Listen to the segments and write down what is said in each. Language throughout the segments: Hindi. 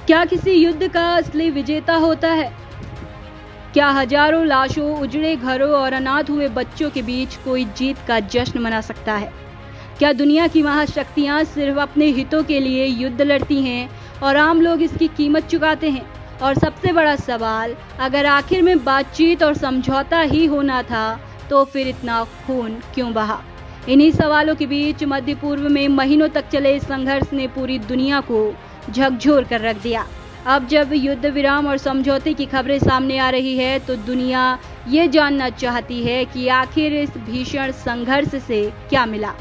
क्या किसी युद्ध का असली विजेता होता है? क्या हजारों लाशों, उजड़े घरों और अनाथ हुए बच्चों के बीच कोई जीत का जश्न मना सकता है? क्या दुनिया की महाशक्तियां सिर्फ अपने हितों के लिए युद्ध लड़ती हैं और आम लोग इसकी कीमत चुकाते हैं? और सबसे बड़ा सवाल, अगर आखिर में बातचीत और समझौता ही होना था तो फिर इतना खून क्यों बहा? इन्हीं सवालों के बीच मध्य पूर्व में महीनों तक चले संघर्ष ने पूरी दुनिया को झकझोर कर रख दिया। अब जब युद्ध विराम और समझौते की खबरें सामने आ रही है तो दुनिया ये जानना चाहती है कि आखिर इस भीषण संघर्ष से क्या मिला।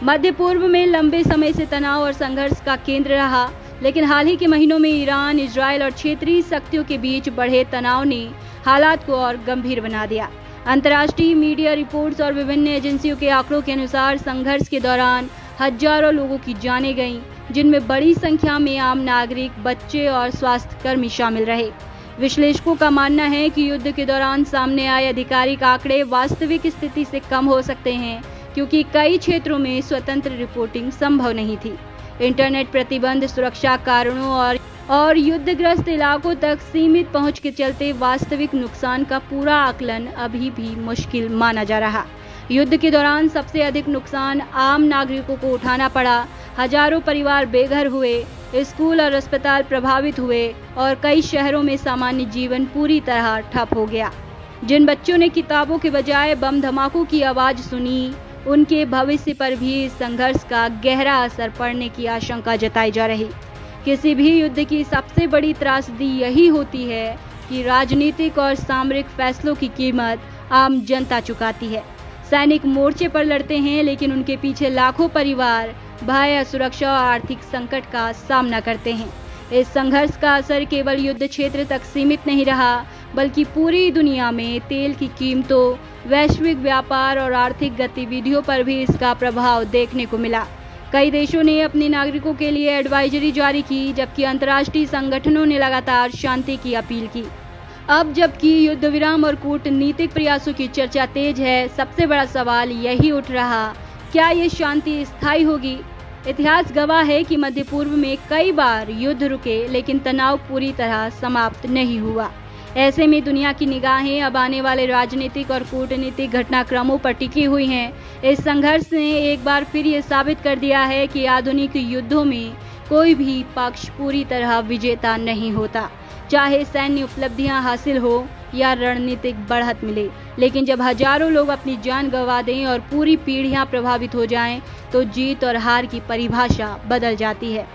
मध्य पूर्व में लंबे समय से तनाव और संघर्ष का केंद्र रहा, लेकिन हाल ही के महीनों में ईरान, इजराइल और क्षेत्रीय शक्तियों के बीच बढ़े तनाव ने हालात को और गंभीर बना दिया। अंतर्राष्ट्रीय मीडिया रिपोर्ट्स और विभिन्न एजेंसियों के आंकड़ों के अनुसार संघर्ष के दौरान हजारों लोगों की जानें गईं, जिनमें बड़ी संख्या में आम नागरिक, बच्चे और स्वास्थ्य कर्मी शामिल रहे। विश्लेषकों का मानना है कि युद्ध के दौरान सामने आए आधिकारिक आंकड़े वास्तविक स्थिति से कम हो सकते हैं, क्योंकि कई क्षेत्रों में स्वतंत्र रिपोर्टिंग संभव नहीं थी। इंटरनेट प्रतिबंध, सुरक्षा कारणों और युद्धग्रस्त इलाकों तक सीमित पहुंच के चलते वास्तविक नुकसान का पूरा आकलन अभी भी मुश्किल माना जा रहा। युद्ध के दौरान सबसे अधिक नुकसान आम नागरिकों को उठाना पड़ा। हजारों परिवार बेघर हुए, स्कूल और अस्पताल प्रभावित हुए और कई शहरों में सामान्य जीवन पूरी तरह ठप हो गया। जिन बच्चों ने किताबों के बजाय बम धमाकों की आवाज सुनी, उनके भविष्य पर भी इस संघर्ष का गहरा असर पड़ने की आशंका जताई जा रही। किसी भी युद्ध की सबसे बड़ी त्रासदी यही होती है कि राजनीतिक और सामरिक फैसलों की कीमत आम जनता चुकाती है। सैनिक मोर्चे पर लड़ते हैं, लेकिन उनके पीछे लाखों परिवार भय, असुरक्षा और आर्थिक संकट का सामना करते हैं। इस संघर्ष का असर केवल युद्ध क्षेत्र तक सीमित नहीं रहा, बल्कि पूरी दुनिया में तेल की कीमतों, वैश्विक व्यापार और आर्थिक गतिविधियों पर भी इसका प्रभाव देखने को मिला। कई देशों ने अपने नागरिकों के लिए एडवाइजरी जारी की, जबकि अंतर्राष्ट्रीय संगठनों ने लगातार शांति की अपील की। अब जबकि युद्ध विराम और कूटनीतिक प्रयासों की चर्चा तेज है, सबसे बड़ा सवाल यही उठ रहा, क्या ये शांति स्थायी होगी? इतिहास गवाह है कि मध्य पूर्व में कई बार युद्ध रुके, लेकिन तनाव पूरी तरह समाप्त नहीं हुआ। ऐसे में दुनिया की निगाहें अब आने वाले राजनीतिक और कूटनीतिक घटनाक्रमों पर टिकी हुई हैं। इस संघर्ष ने एक बार फिर ये साबित कर दिया है कि आधुनिक युद्धों में कोई भी पक्ष पूरी तरह विजेता नहीं होता, चाहे सैन्य उपलब्धियां हासिल हो या रणनीतिक बढ़त मिले। लेकिन जब हजारों लोग अपनी जान गंवा दें और पूरी पीढ़ियां प्रभावित हो जाएं, तो जीत और हार की परिभाषा बदल जाती है।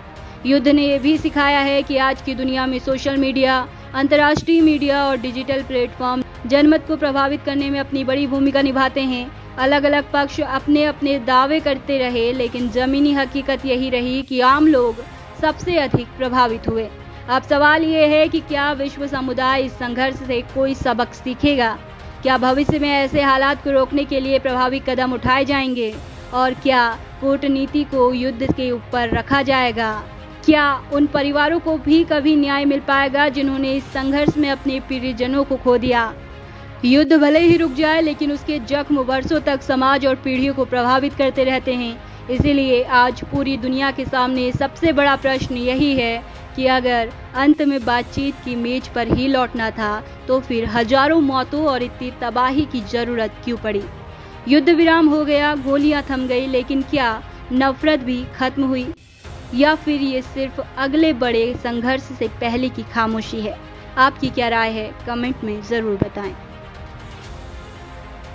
युद्ध ने यह भी सिखाया है कि आज की दुनिया में सोशल मीडिया, अंतर्राष्ट्रीय मीडिया और डिजिटल प्लेटफॉर्म जनमत को प्रभावित करने में अपनी बड़ी भूमिका निभाते हैं। अलग अलग पक्ष अपने अपने दावे करते रहे, लेकिन जमीनी हकीकत यही रही कि आम लोग सबसे अधिक प्रभावित हुए। अब सवाल ये है कि क्या विश्व समुदाय इस संघर्ष से कोई सबक सीखेगा? क्या भविष्य में ऐसे हालात को रोकने के लिए प्रभावी कदम उठाए जाएंगे? और क्या कूटनीति को युद्ध के ऊपर रखा जाएगा? क्या उन परिवारों को भी कभी न्याय मिल पाएगा जिन्होंने इस संघर्ष में अपने प्रियजनों को खो दिया? युद्ध भले ही रुक जाए, लेकिन उसके जख्म वर्षों तक समाज और पीढ़ियों को प्रभावित करते रहते हैं। इसीलिए आज पूरी दुनिया के सामने सबसे बड़ा प्रश्न यही है कि अगर अंत में बातचीत की मेज पर ही लौटना था, तो फिर हजारों मौतों और इतनी तबाही की जरूरत क्यों पड़ी? युद्ध विराम हो गया, गोलियां थम गई, लेकिन क्या नफरत भी खत्म हुई? या फिर ये सिर्फ अगले बड़े संघर्ष से पहले की खामोशी है? आपकी क्या राय है? कमेंट में जरूर बताएं।